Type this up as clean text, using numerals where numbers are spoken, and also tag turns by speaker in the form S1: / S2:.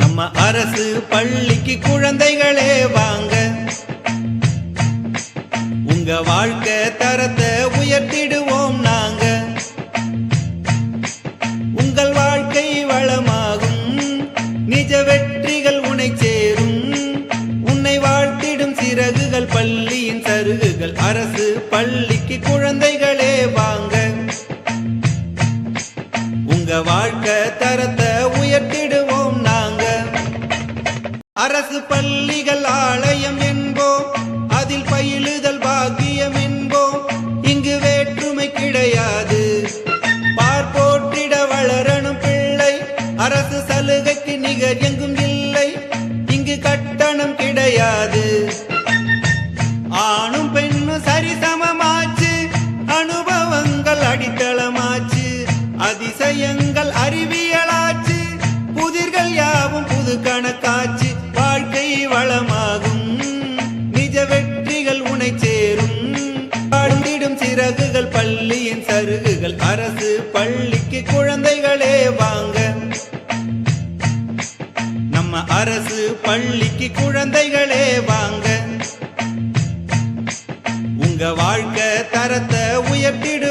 S1: நம்ம அரசு பள்ளிக்கு குழந்தைகளே வாங்க, உங்க வாழ்க்கை தரத்தை உயர்த்திடுவோம் நாங்க. உங்கள் வாழ்க்கை வளமாகும், நிஜ வெற்றிகள் உன்னை சேரும். உன்னை வாழ்த்திடும் சிறகுகள் பள்ளியின் சருகுகள். அரசு பள்ளிக்கு குழந்தைகளே வாங்க, உங்க வாழ்க்கை தரத்தை உயர்த்திடுவோம் நாங்க. அரசு பள்ளிகள் ஆலயம் என்போம், அதில் பயிலுதல் பாக்கியம் என்போம். இங்கு வேற்றுமை கிடையாது, பார்ப்போற்றிட வளரணும் பிள்ளை. அரசு சலுகைக்கு நிகர் எங்கும் இல்லை, இங்கு கட்டணம் கிடையாது. ஆணும் பெண்ணும் சரிசமமாச்சு, அனுபவங்கள் அடித்தளமாச்சு. அதிசயங்கள் அறிவியலாச்சு, புதிர்கள் யாவும் புது கணக்காச்சு. வாழ்க்கை வளமாகும், நிஜ வெற்றிகள் உன்னை சேரும். வாழ்ந்திடும் சிறகுகள் பள்ளியின் சருகுகள். அரசு பள்ளிக்கு குழந்தைகளே வாங்க, நம்ம அரசு பள்ளிக்கு குழந்தைகளே வாங்க. உங்க வாழ்க்கை தரத்தை உயர்த்திடு